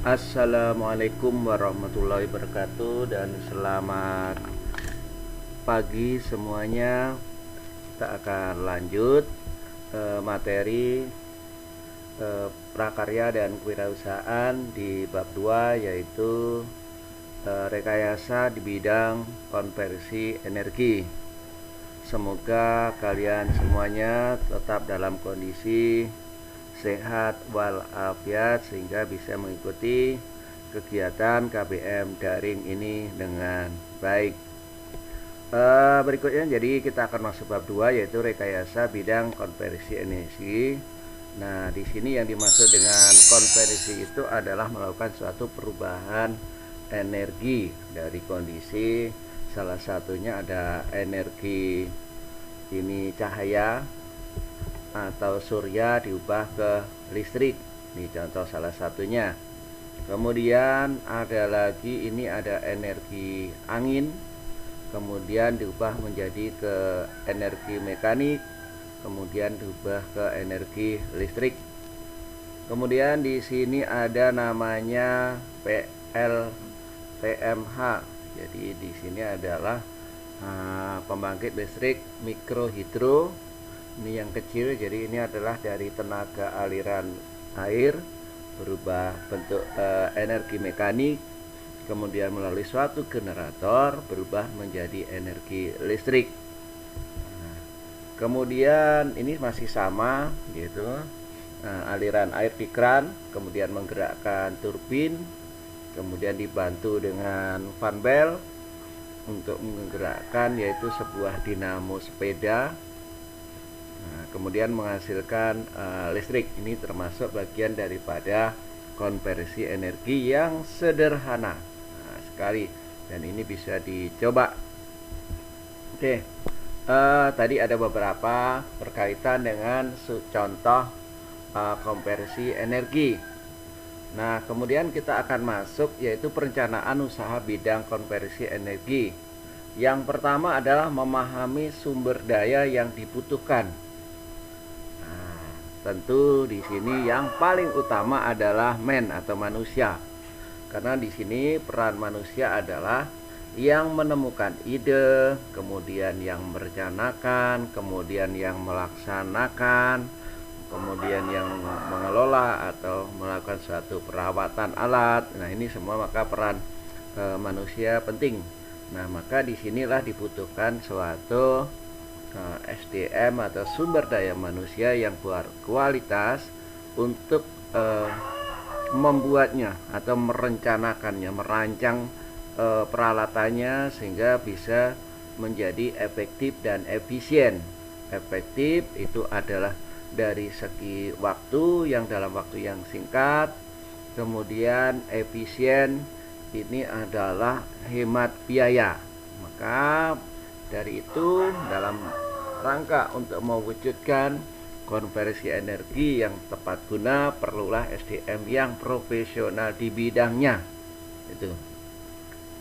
Assalamualaikum warahmatullahi wabarakatuh dan selamat pagi semuanya. Kita akan lanjut materi prakarya dan kewirausahaan di bab 2, yaitu rekayasa di bidang konversi energi. Semoga kalian semuanya tetap dalam kondisi sehat walafiat sehingga bisa mengikuti kegiatan KBM daring ini dengan baik. Berikutnya, jadi kita akan masuk bab 2, yaitu rekayasa bidang konversi energi. Nah, di sini yang dimaksud dengan konversi itu adalah melakukan suatu perubahan energi dari kondisi, salah satunya ada energi ini cahaya atau surya diubah ke listrik. Ini contoh salah satunya. Kemudian ada lagi, ini ada energi angin, kemudian diubah menjadi ke energi mekanik, kemudian diubah ke energi listrik. Kemudian di sini ada namanya PLTMH. Jadi di sini adalah pembangkit listrik mikrohidro. Ini yang kecil, jadi ini adalah dari tenaga aliran air berubah bentuk energi mekanik, kemudian melalui suatu generator berubah menjadi energi listrik. Kemudian ini masih sama gitu, aliran air di kran, kemudian menggerakkan turbin, kemudian dibantu dengan fan bell untuk menggerakkan yaitu sebuah dinamo sepeda. Kemudian menghasilkan listrik. Ini termasuk bagian daripada konversi energi yang sederhana sekali, dan ini bisa dicoba. Oke, tadi ada beberapa berkaitan dengan contoh konversi energi. Nah, kemudian kita akan masuk yaitu perencanaan usaha bidang konversi energi. Yang pertama adalah memahami sumber daya yang dibutuhkan. Tentu di sini yang paling utama adalah atau manusia. Karena di sini peran manusia adalah yang menemukan ide, kemudian yang merencanakan, kemudian yang melaksanakan, kemudian yang mengelola atau melakukan suatu perawatan alat. Nah, ini semua maka peran manusia penting. Nah, maka disinilah dibutuhkan suatu SDM atau sumber daya manusia yang berkualitas untuk membuatnya atau merencanakannya, merancang peralatannya sehingga bisa menjadi efektif dan efisien. Efektif itu adalah dari segi waktu yang dalam waktu yang singkat, kemudian efisien ini adalah hemat biaya. Maka dari itu, dalam rangka untuk mewujudkan konversi energi yang tepat guna, perlulah SDM yang profesional di bidangnya. Itu.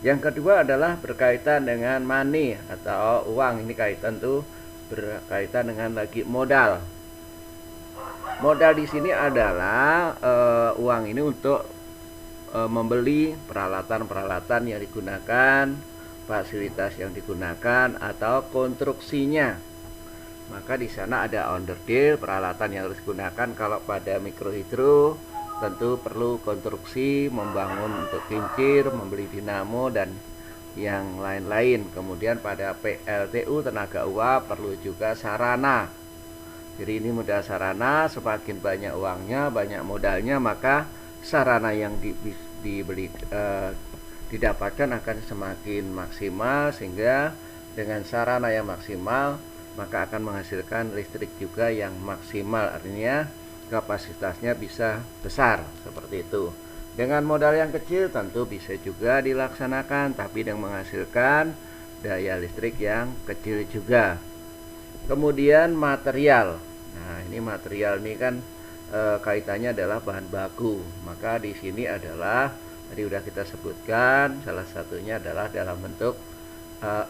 Yang kedua adalah berkaitan dengan money atau uang. Ini kaitan tuh berkaitan dengan lagi modal. Modal di sini adalah uang ini untuk membeli peralatan-peralatan yang digunakan, fasilitas yang digunakan atau konstruksinya. Maka di sana ada onderdil peralatan yang harus digunakan. Kalau pada mikrohidro tentu perlu konstruksi, membangun untuk kincir, membeli dinamo dan yang lain-lain. Kemudian pada PLTU tenaga uap perlu juga sarana. Jadi ini modal sarana, semakin banyak uangnya, banyak modalnya, maka sarana yang dibeli didapatkan akan semakin maksimal, sehingga dengan sarana yang maksimal maka akan menghasilkan listrik juga yang maksimal, artinya kapasitasnya bisa besar seperti itu. Dengan modal yang kecil tentu bisa juga dilaksanakan, tapi dengan menghasilkan daya listrik yang kecil juga. Kemudian material. Nah, ini material ini kan kaitannya adalah bahan baku. Maka di sini adalah tadi sudah kita sebutkan, salah satunya adalah dalam bentuk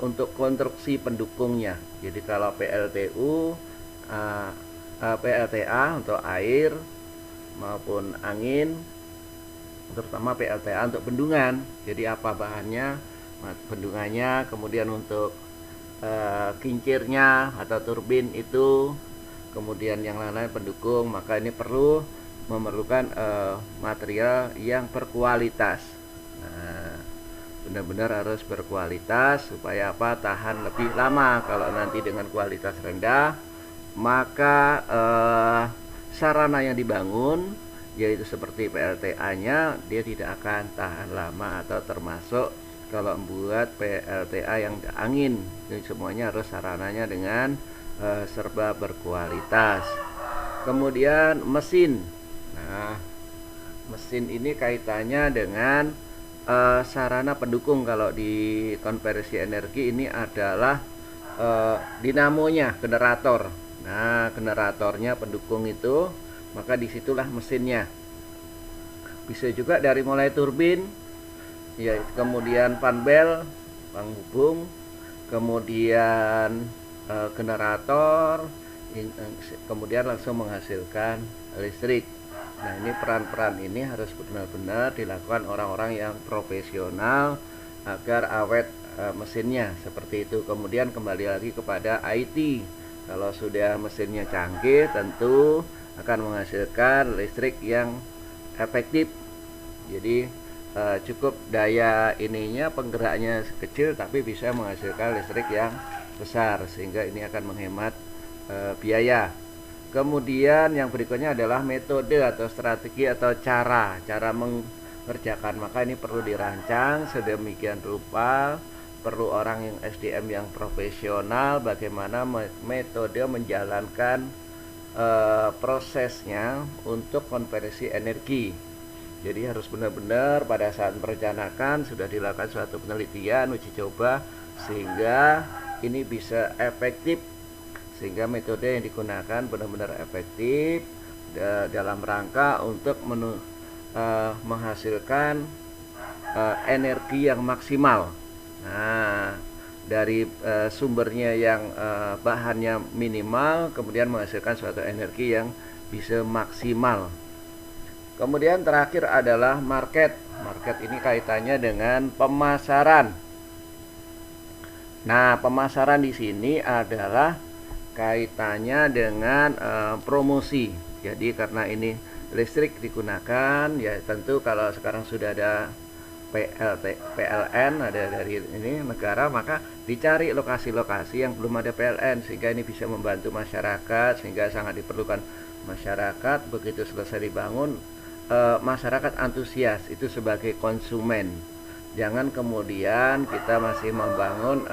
untuk konstruksi pendukungnya. Jadi kalau PLTU, PLTA untuk air maupun angin, terutama PLTA untuk bendungan. Jadi apa bahannya, bendungannya, kemudian untuk kincirnya atau turbin itu, kemudian yang lain-lain pendukung, maka ini memerlukan material yang berkualitas. Nah, benar-benar harus berkualitas supaya apa, tahan lebih lama. Kalau nanti dengan kualitas rendah, maka sarana yang dibangun yaitu seperti PLTA-nya dia tidak akan tahan lama, atau termasuk kalau membuat PLTA yang angin, ini semuanya harus sarananya dengan serba berkualitas. Kemudian mesin. Nah, mesin ini kaitannya dengan sarana pendukung. Kalau di konversi energi ini adalah dinamonya, generator. Nah, generatornya pendukung itu, maka disitulah mesinnya. Bisa juga dari mulai turbin, ya, kemudian panbel, penghubung, kemudian generator, kemudian langsung menghasilkan listrik. Nah, ini peran-peran ini harus benar-benar dilakukan orang-orang yang profesional agar awet mesinnya, seperti itu. Kemudian kembali lagi kepada IT. Kalau sudah mesinnya canggih, tentu akan menghasilkan listrik yang efektif. Jadi cukup daya ininya, penggeraknya kecil tapi bisa menghasilkan listrik yang besar, sehingga ini akan menghemat biaya. Kemudian yang berikutnya adalah metode atau strategi atau cara mengerjakan. Maka ini perlu dirancang sedemikian rupa, perlu orang yang SDM yang profesional, bagaimana metode menjalankan prosesnya untuk konversi energi. Jadi harus benar-benar pada saat merencanakan sudah dilakukan suatu penelitian, uji coba, sehingga ini bisa efektif, sehingga metode yang digunakan benar-benar efektif dalam rangka untuk menghasilkan energi yang maksimal. Nah, dari sumbernya yang bahannya minimal, kemudian menghasilkan suatu energi yang bisa maksimal. Kemudian terakhir adalah market. Market ini kaitannya dengan pemasaran. Nah, pemasaran di sini adalah kaitannya dengan promosi. Jadi karena ini listrik digunakan, ya tentu kalau sekarang sudah ada PLN, ada dari ini negara, maka dicari lokasi-lokasi yang belum ada PLN, sehingga ini bisa membantu masyarakat, sehingga sangat diperlukan masyarakat. Begitu selesai dibangun, masyarakat antusias itu sebagai konsumen. Jangan kemudian kita masih membangun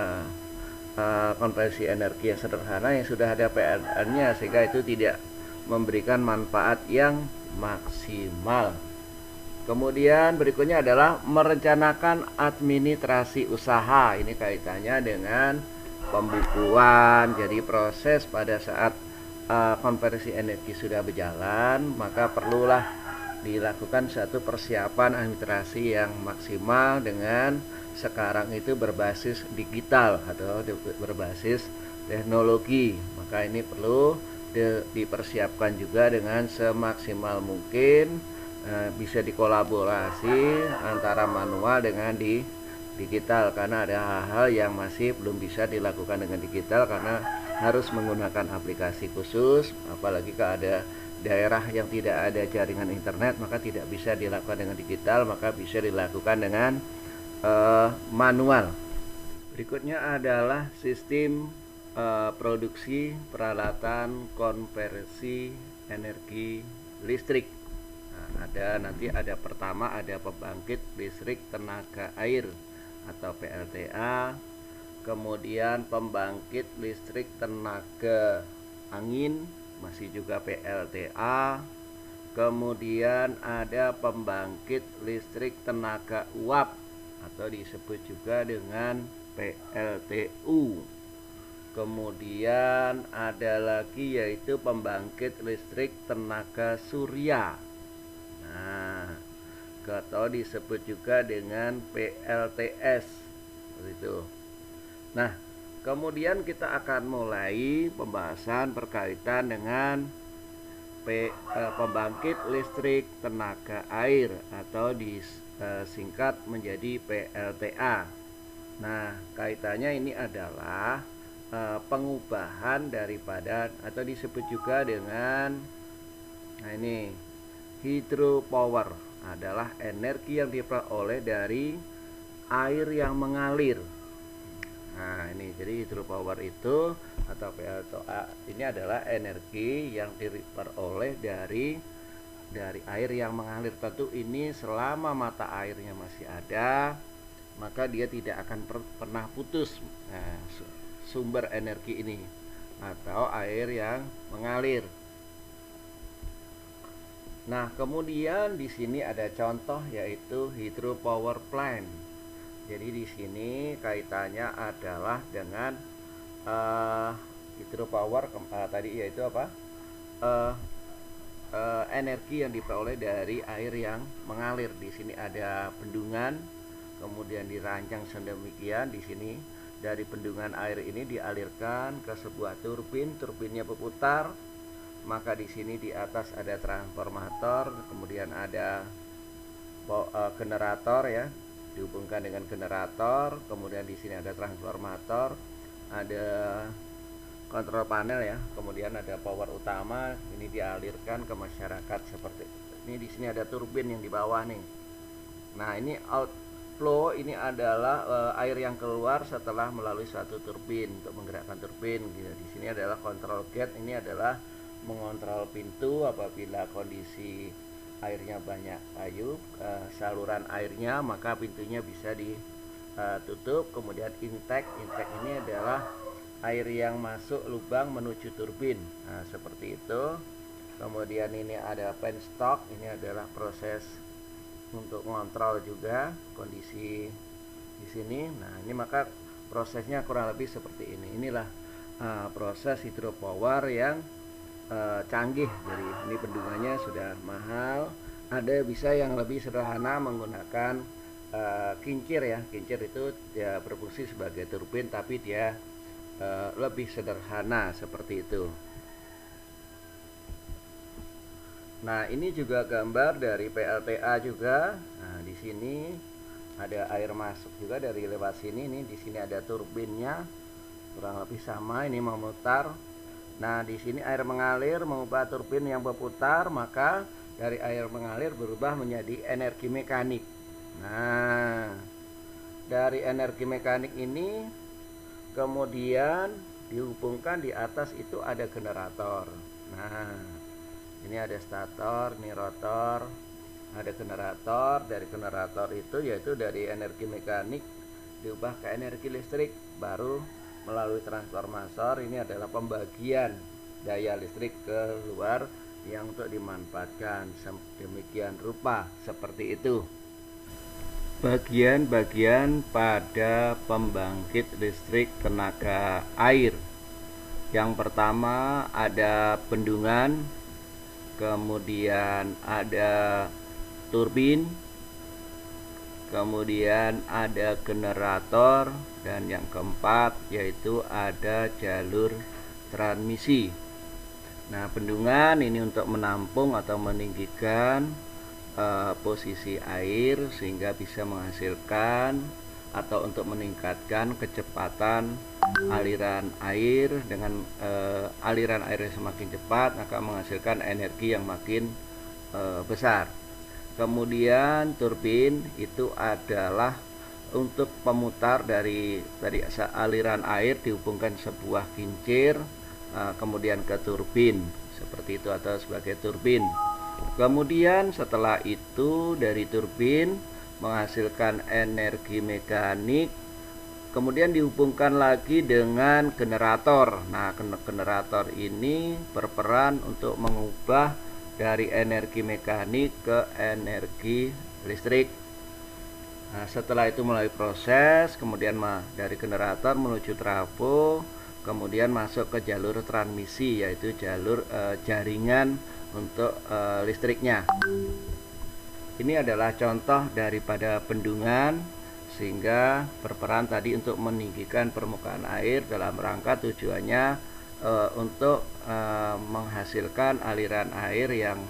konversi energi yang sederhana yang sudah ada PLN-nya, sehingga itu tidak memberikan manfaat yang maksimal. Kemudian berikutnya adalah merencanakan administrasi usaha. Ini kaitannya dengan pembukuan. Jadi proses pada saat konversi energi sudah berjalan, maka perlulah dilakukan satu persiapan administrasi yang maksimal dengan sekarang itu berbasis digital atau berbasis teknologi. Maka ini perlu dipersiapkan juga dengan semaksimal mungkin, bisa dikolaborasi antara manual dengan digital, karena ada hal-hal yang masih belum bisa dilakukan dengan digital karena harus menggunakan aplikasi khusus. Apalagi kalau ada daerah yang tidak ada jaringan internet, maka tidak bisa dilakukan dengan digital, maka bisa dilakukan dengan manual. Berikutnya adalah sistem produksi peralatan konversi energi listrik. Nah, nanti ada pertama ada pembangkit listrik tenaga air atau PLTA, kemudian pembangkit listrik tenaga angin, masih juga PLTA, kemudian ada pembangkit listrik tenaga uap atau disebut juga dengan PLTU. Kemudian ada lagi yaitu pembangkit listrik tenaga surya. Nah, atau disebut juga dengan PLTS begitu. Nah, kemudian kita akan mulai pembahasan berkaitan dengan pembangkit listrik tenaga air atau disingkat menjadi PLTA. Nah, kaitannya ini adalah pengubahan daripada atau disebut juga dengan ini hydropower adalah energi yang diperoleh dari air yang mengalir. Nah, ini jadi hydropower itu atau PLTA ini adalah energi yang diperoleh dari air yang mengalir. Tentu ini selama mata airnya masih ada, maka dia tidak akan pernah putus sumber energi ini atau air yang mengalir. Nah, kemudian di sini ada contoh yaitu hydropower plant. Jadi di sini kaitannya adalah dengan hydropower tadi yaitu apa? Energi yang diperoleh dari air yang mengalir. Di sini ada bendungan, kemudian dirancang sedemikian. Di sini dari bendungan air ini dialirkan ke sebuah turbin, turbinnya berputar. Maka di sini di atas ada transformator, kemudian ada generator ya, dihubungkan dengan generator, kemudian di sini ada transformator, ada kontrol panel ya, kemudian ada power utama, ini dialirkan ke masyarakat seperti ini. Di sini ada turbin yang di bawah nih. Nah, ini outflow ini adalah air yang keluar setelah melalui suatu turbin untuk menggerakkan turbin gitu. Di sini adalah control gate, ini adalah mengontrol pintu apabila kondisi airnya banyak kayu saluran airnya, maka pintunya bisa ditutup. Kemudian intake ini adalah air yang masuk lubang menuju turbin. Nah, seperti itu. Kemudian ini ada penstock, ini adalah proses untuk mengontrol juga kondisi di sini. Nah, ini maka prosesnya kurang lebih seperti ini. Inilah proses hydropower yang canggih. Jadi ini bendungannya sudah mahal. Ada bisa yang lebih sederhana menggunakan kincir ya. Kincir itu dia berfungsi sebagai turbin, tapi dia lebih sederhana seperti itu. Nah, ini juga gambar dari PLTA juga. Nah, di sini ada air masuk juga dari lewat sini. Ini di sini ada turbinnya, kurang lebih sama. Ini memutar. Nah, di sini air mengalir mengubah turbin yang berputar, maka dari air mengalir berubah menjadi energi mekanik. Nah, dari energi mekanik ini kemudian dihubungkan di atas itu ada generator. Nah, ini ada stator, ini rotor, ada generator. Dari generator itu yaitu dari energi mekanik diubah ke energi listrik, baru melalui transformator. Ini adalah pembagian daya listrik keluar yang untuk dimanfaatkan. Demikian rupa seperti itu bagian-bagian pada pembangkit listrik tenaga air. Yang pertama ada bendungan, kemudian ada turbin, kemudian ada generator, dan yang keempat yaitu ada jalur transmisi. Nah, bendungan ini untuk menampung atau meninggikan posisi air sehingga bisa menghasilkan atau untuk meningkatkan kecepatan aliran air. Dengan aliran air semakin cepat maka menghasilkan energi yang makin besar. Kemudian turbin itu adalah untuk pemutar dari aliran air dihubungkan sebuah kincir kemudian ke turbin seperti itu atau sebagai turbin. Kemudian setelah itu dari turbin menghasilkan energi mekanik, kemudian dihubungkan lagi dengan generator. Nah, generator ini berperan untuk mengubah dari energi mekanik ke energi listrik. Nah, setelah itu melalui proses, kemudian dari generator menuju trafo, kemudian masuk ke jalur transmisi, yaitu jalur jaringan untuk listriknya. Ini adalah contoh daripada bendungan, sehingga berperan tadi untuk meninggikan permukaan air dalam rangka tujuannya untuk menghasilkan aliran air yang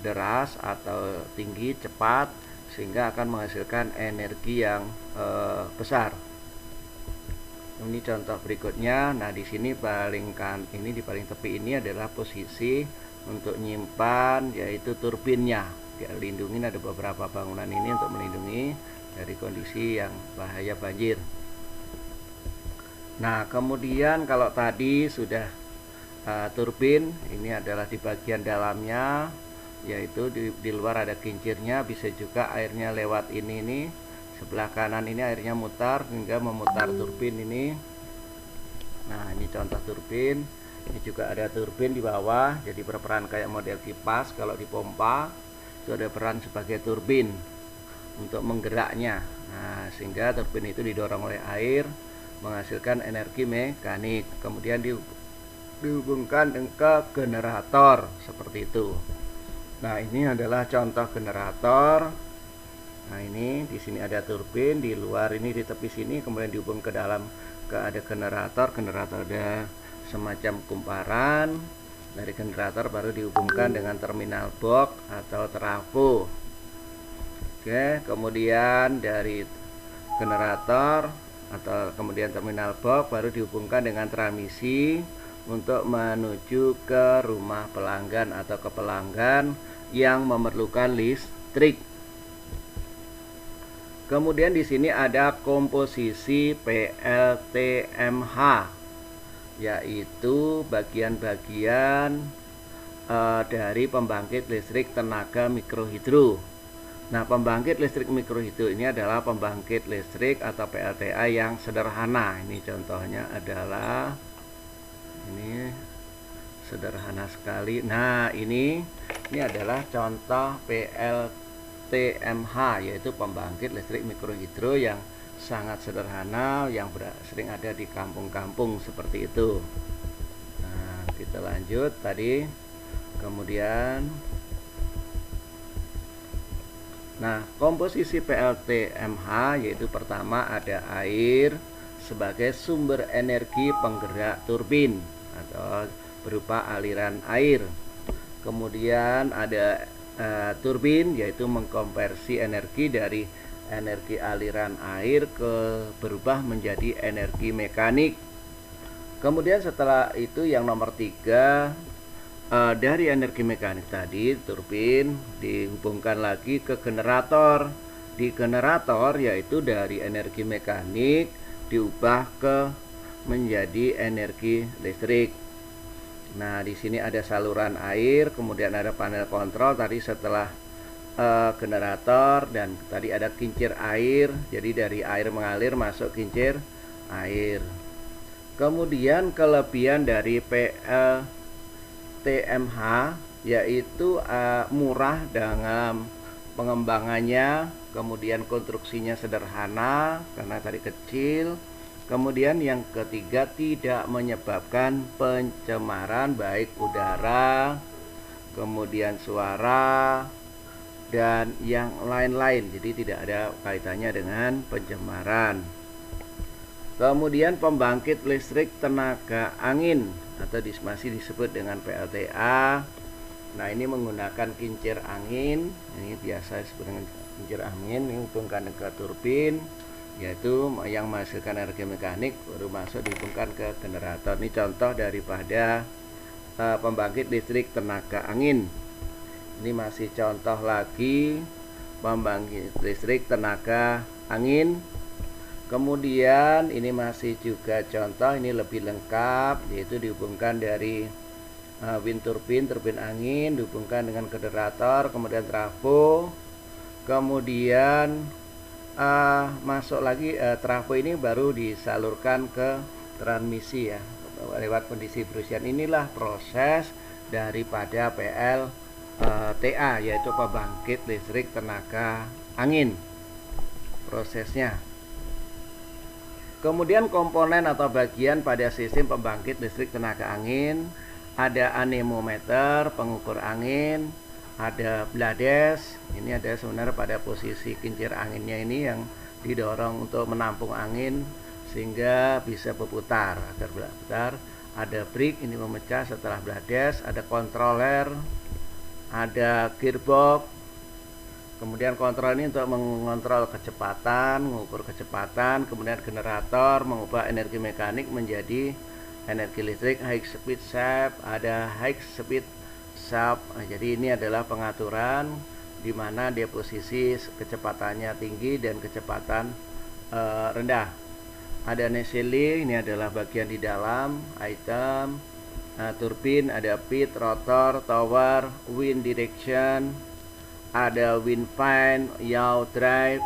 deras atau tinggi cepat, sehingga akan menghasilkan energi yang besar. Ini contoh berikutnya. Nah, di sini di paling tepi ini adalah posisi untuk nyimpan, yaitu turbinnya. Dilindungi, ada beberapa bangunan ini untuk melindungi dari kondisi yang bahaya banjir. Nah, kemudian kalau tadi sudah turbin, ini adalah di bagian dalamnya, yaitu di luar ada kincirnya. Bisa juga airnya lewat ini sebelah kanan ini airnya mutar hingga memutar turbin ini. Nah, ini contoh turbin. Ini juga ada turbin di bawah, jadi berperan kayak model kipas. Kalau dipompa itu ada peran sebagai turbin untuk menggeraknya. Nah, sehingga turbin itu didorong oleh air menghasilkan energi mekanik, kemudian dihubungkan ke generator seperti itu. Nah, ini adalah contoh generator. Nah, ini di sini ada turbin, di luar ini di tepi sini, kemudian dihubung ke dalam ada generator. Generator ada semacam kumparan. Dari generator baru dihubungkan dengan terminal box atau trafo. Oke, kemudian dari generator atau kemudian terminal box baru dihubungkan dengan transmisi untuk menuju ke rumah pelanggan atau ke pelanggan yang memerlukan listrik. Kemudian di sini ada komposisi PLTMH, yaitu bagian-bagian dari pembangkit listrik tenaga mikrohidro. Nah, pembangkit listrik mikrohidro ini adalah pembangkit listrik atau PLTA yang sederhana. Ini contohnya adalah ini sederhana sekali. Nah, ini adalah contoh PLTMH, yaitu pembangkit listrik mikrohidro yang sangat sederhana, yang sering ada di kampung-kampung seperti itu. Nah, kita lanjut tadi. Kemudian, nah, komposisi PLTMH yaitu pertama ada air sebagai sumber energi penggerak turbin atau berupa aliran air. Kemudian ada turbin, yaitu mengkonversi energi dari energi aliran air berubah menjadi energi mekanik. Kemudian setelah itu yang nomor 3, dari energi mekanik tadi, turbin dihubungkan lagi ke generator. Di generator, yaitu dari energi mekanik diubah menjadi energi listrik. Nah, di sini ada saluran air, kemudian ada panel kontrol tadi setelah generator, dan tadi ada kincir air. Jadi dari air mengalir masuk kincir air. Kemudian kelebihan dari PLTMH yaitu murah dalam pengembangannya, kemudian konstruksinya sederhana karena tadi kecil. Kemudian yang ketiga, tidak menyebabkan pencemaran baik udara, kemudian suara, dan yang lain-lain. Jadi tidak ada kaitannya dengan pencemaran. Kemudian pembangkit listrik tenaga angin atau masih disebut dengan PLTA. Nah, ini menggunakan kincir angin. Ini biasa disebut dengan kincir angin, dihubungkan ke turbin, yaitu yang menghasilkan energi mekanik, baru masuk dihubungkan ke generator. Ini contoh daripada pembangkit listrik tenaga angin. Ini masih contoh lagi pembangkit listrik tenaga angin. Kemudian ini masih juga contoh, ini lebih lengkap, yaitu dihubungkan dari wind turbin, turbin angin, dihubungkan dengan generator, kemudian trafo. Kemudian masuk lagi trafo ini baru disalurkan ke transmisi ya, lewat pendistribusian. Inilah proses daripada PLTA, yaitu pembangkit listrik tenaga angin, prosesnya. Kemudian komponen atau bagian pada sistem pembangkit listrik tenaga angin, ada anemometer pengukur angin, ada blades. Ini ada sebenarnya pada posisi kincir anginnya ini yang didorong untuk menampung angin sehingga bisa berputar agar berputar. ada brake ini memecah setelah blades, ada controller, ada gearbox. Kemudian kontrol ini untuk mengontrol kecepatan, mengukur kecepatan. Kemudian generator mengubah energi mekanik menjadi energi listrik. High speed shaft, ada high speed shaft. Jadi ini adalah pengaturan di mana dia posisi kecepatannya tinggi dan kecepatan rendah. Ada nacelle, ini adalah bagian di dalam item. Turbin, ada pit, rotor, tower, wind direction, ada wind fan, yaw drive,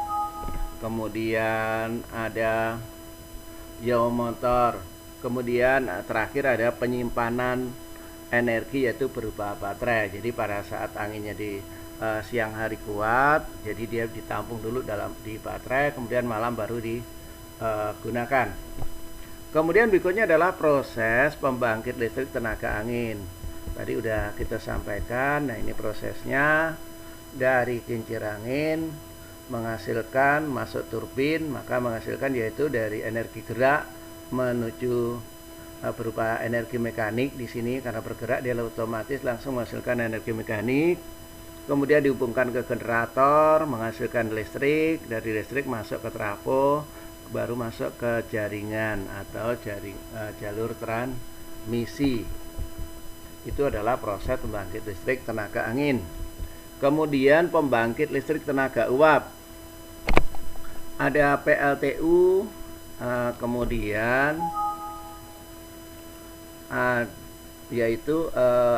kemudian ada yaw motor, kemudian terakhir ada penyimpanan energi yaitu berupa baterai. Jadi pada saat anginnya di siang hari kuat, jadi dia ditampung dulu di baterai, kemudian malam baru digunakan. Kemudian berikutnya adalah proses pembangkit listrik tenaga angin. Tadi udah kita sampaikan. Nah, ini prosesnya. Dari kincir angin menghasilkan masuk turbin, maka menghasilkan yaitu dari energi gerak menuju berupa energi mekanik di sini, karena bergerak dia otomatis langsung menghasilkan energi mekanik. Kemudian dihubungkan ke generator menghasilkan listrik, dari listrik masuk ke trafo, baru masuk ke jaringan atau jalur transmisi. Itu adalah proses pembangkit listrik tenaga angin. Kemudian pembangkit listrik tenaga uap, ada PLTU, kemudian yaitu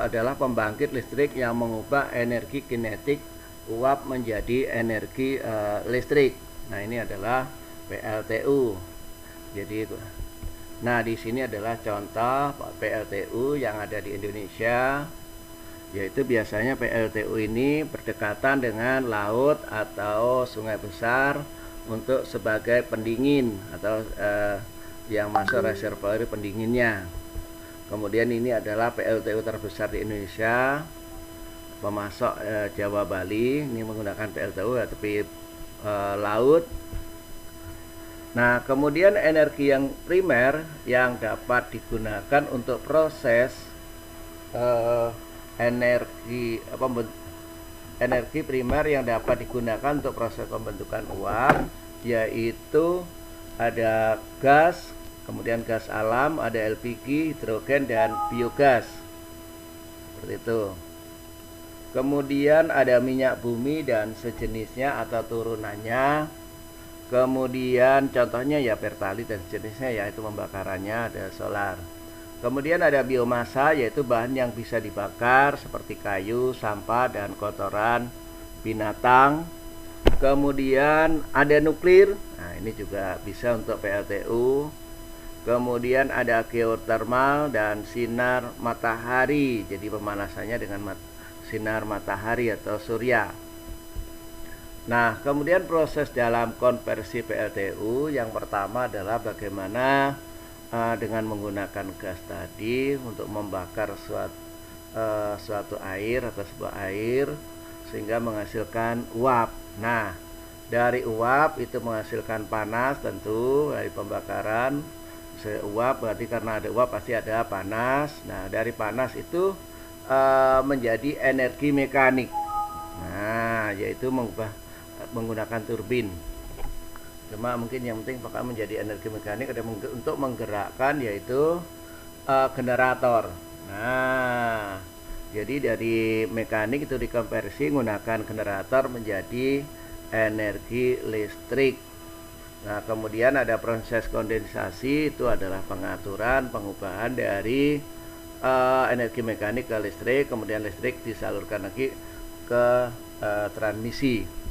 adalah pembangkit listrik yang mengubah energi kinetik uap menjadi energi listrik. Nah, ini adalah PLTU. Jadi, nah di sini adalah contoh PLTU yang ada di Indonesia. Yaitu biasanya PLTU ini berdekatan dengan laut atau sungai besar untuk sebagai pendingin atau yang masuk reservoir pendinginnya. Kemudian ini adalah PLTU terbesar di Indonesia, pemasok Jawa Bali. Ini menggunakan PLTU tepi laut. Nah, kemudian energi yang primer yang dapat digunakan untuk proses energi primer yang dapat digunakan untuk proses pembentukan uap, yaitu ada gas, kemudian gas alam, ada LPG, hidrogen, dan biogas. Seperti itu. Kemudian ada minyak bumi dan sejenisnya atau turunannya. Kemudian contohnya ya pertalit dan sejenisnya, yaitu pembakarannya, ada solar. Kemudian ada biomasa, yaitu bahan yang bisa dibakar seperti kayu, sampah, dan kotoran binatang. Kemudian ada nuklir, nah ini juga bisa untuk PLTU. Kemudian ada geotermal dan sinar matahari, jadi pemanasannya dengan sinar matahari atau surya. Nah, kemudian proses dalam konversi PLTU yang pertama adalah bagaimana dengan menggunakan gas tadi untuk membakar suatu air atau sebuah air sehingga menghasilkan uap. Nah, dari uap itu menghasilkan panas, tentu dari pembakaran uap, berarti karena ada uap pasti ada panas. Nah, dari panas itu menjadi energi mekanik. Nah, yaitu menggunakan turbin. Cuma mungkin yang penting apakah menjadi energi mekanik ada untuk menggerakkan yaitu generator. Nah, jadi dari mekanik itu dikonversi menggunakan generator menjadi energi listrik. Nah, kemudian ada proses kondensasi, itu adalah pengaturan pengubahan dari energi mekanik ke listrik, kemudian listrik disalurkan lagi ke transmisi.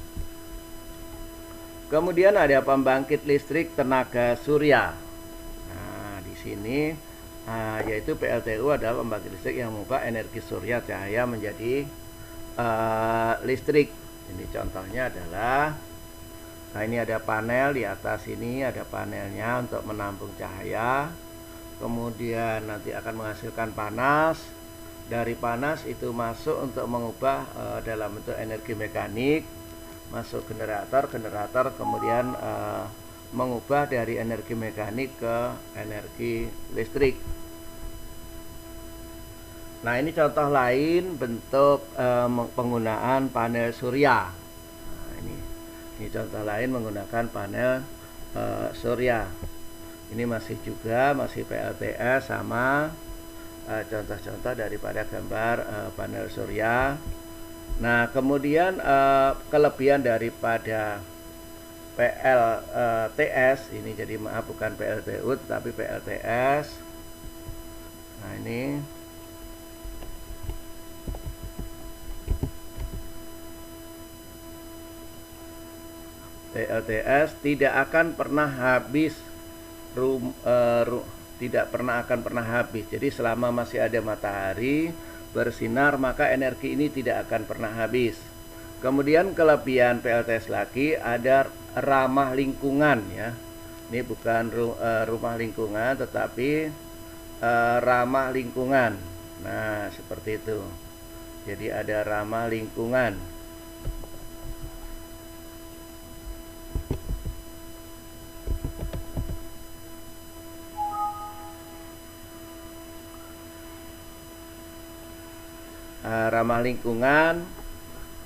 Kemudian ada pembangkit listrik tenaga surya. Nah, di sini yaitu PLTU adalah pembangkit listrik yang mengubah energi surya cahaya menjadi listrik. Ini contohnya adalah, nah ini ada panel di atas, ini ada panelnya untuk menampung cahaya. Kemudian nanti akan menghasilkan panas. Dari panas itu masuk untuk mengubah dalam bentuk energi mekanik, masuk generator kemudian mengubah dari energi mekanik ke energi listrik. Nah, ini contoh lain bentuk penggunaan panel surya. Nah, ini contoh lain menggunakan panel surya. Ini masih PLTS sama contoh-contoh daripada gambar panel surya. Nah, kemudian kelebihan daripada PLTS ini, jadi maaf bukan PLTU tapi PLTS. Nah, ini PLTS tidak akan pernah habis, tidak akan pernah habis. Jadi selama masih ada matahari bersinar, maka energi ini tidak akan pernah habis. Kemudian kelebihan PLTS lagi ada ramah lingkungan ya. Ini bukan rumah lingkungan tetapi ramah lingkungan. Nah, seperti itu. Jadi ada ramah lingkungan. Ramah lingkungan,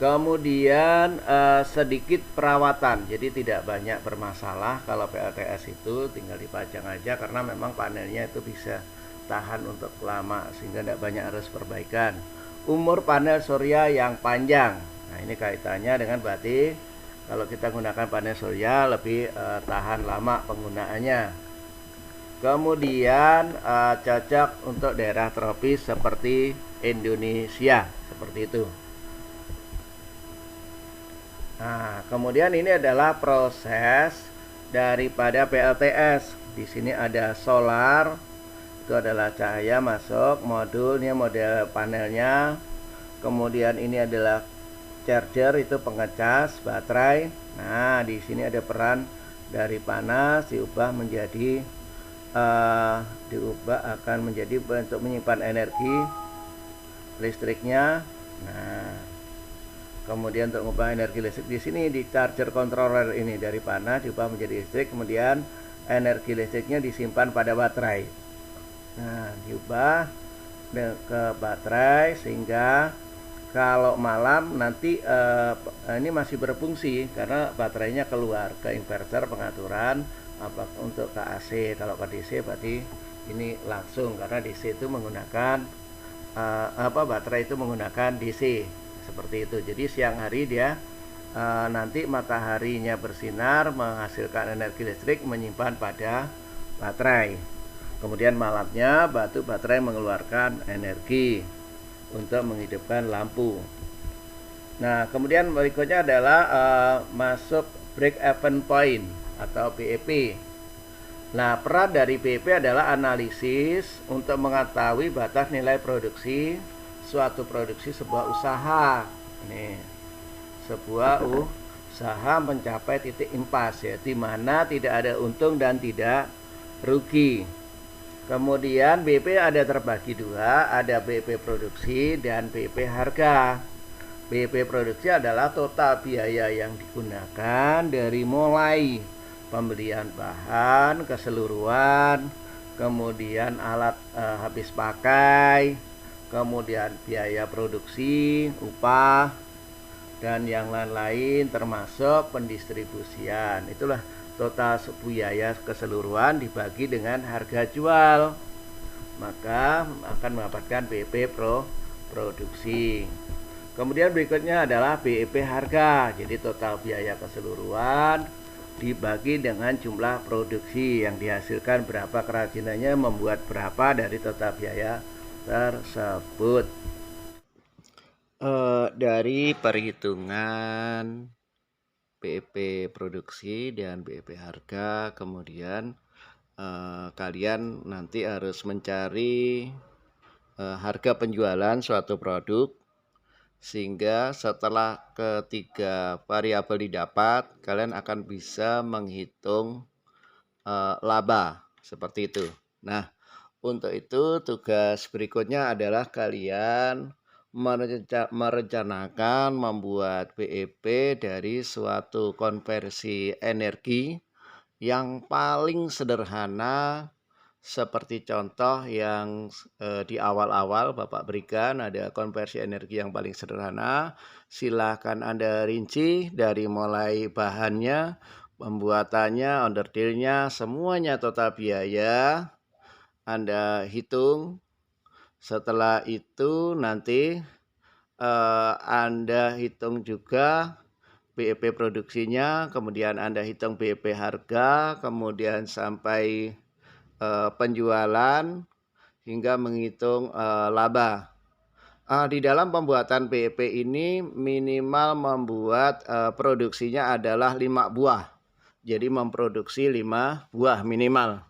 kemudian sedikit perawatan, jadi tidak banyak bermasalah. Kalau PLTS itu tinggal dipajang aja karena memang panelnya itu bisa tahan untuk lama sehingga tidak banyak harus perbaikan. Umur panel surya yang panjang, nah ini kaitannya dengan berarti kalau kita gunakan panel surya lebih tahan lama penggunaannya. Kemudian cocok untuk daerah tropis seperti Indonesia, seperti itu. Nah, kemudian ini adalah proses daripada PLTS. Di sini ada solar, itu adalah cahaya masuk modulnya, model panelnya. Kemudian ini adalah charger, itu pengecas baterai. Nah, di sini ada peran dari panas diubah akan menjadi untuk menyimpan energi listriknya. Nah, kemudian untuk mengubah energi listrik di sini di charger controller ini dari panas diubah menjadi listrik, kemudian energi listriknya disimpan pada baterai. Nah, diubah ke baterai sehingga kalau malam nanti ini masih berfungsi karena baterainya keluar ke inverter pengaturan untuk ke AC. Kalau ke DC berarti ini langsung karena DC itu menggunakan baterai itu menggunakan DC, seperti itu. Jadi siang hari dia nanti mataharinya bersinar menghasilkan energi listrik menyimpan pada baterai. Kemudian malamnya baterai mengeluarkan energi untuk menghidupkan lampu. Nah, kemudian berikutnya adalah masuk break even point atau BEP. Nah, peran dari BEP adalah analisis untuk mengetahui batas nilai produksi suatu produksi sebuah usaha. Ini sebuah usaha mencapai titik impas ya, di mana tidak ada untung dan tidak rugi. Kemudian BEP ada terbagi dua, ada BEP produksi dan BEP harga. BEP produksi adalah total biaya yang digunakan dari mulai pembelian bahan keseluruhan, kemudian alat habis pakai, kemudian biaya produksi, upah, dan yang lain-lain termasuk pendistribusian. Itulah total biaya keseluruhan dibagi dengan harga jual, maka akan mendapatkan BEP produksi. Kemudian berikutnya adalah BEP harga, jadi total biaya keseluruhan dibagi dengan jumlah produksi yang dihasilkan, berapa kerajinannya, membuat berapa dari total biaya tersebut. Dari perhitungan BEP produksi dan BEP harga, kemudian kalian nanti harus mencari harga penjualan suatu produk, sehingga setelah ketiga variabel didapat, kalian akan bisa menghitung laba seperti itu. Nah, untuk itu tugas berikutnya adalah kalian merencanakan membuat BEP dari suatu konversi energi yang paling sederhana Seperti contoh yang di awal-awal Bapak berikan, ada konversi energi yang paling sederhana. Silahkan Anda rinci dari mulai bahannya, pembuatannya, onderdilnya, semuanya total biaya Anda hitung. Setelah itu nanti Anda hitung juga BEP produksinya, kemudian Anda hitung BEP harga, kemudian sampai penjualan hingga menghitung laba. Di dalam pembuatan BEP ini minimal membuat produksinya adalah 5 buah. Jadi memproduksi 5 buah minimal.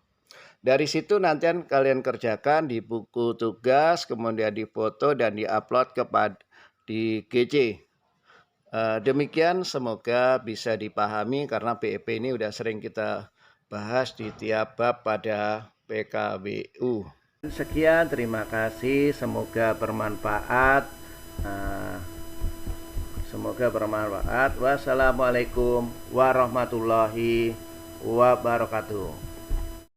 Dari situ nanti kalian kerjakan di buku tugas, kemudian difoto dan diupload di GC. Demikian semoga bisa dipahami karena BEP ini udah sering kita bahas di tiap bab pada PKBU. Sekian, terima kasih. Semoga bermanfaat. Semoga bermanfaat. Wassalamualaikum warahmatullahi wabarakatuh.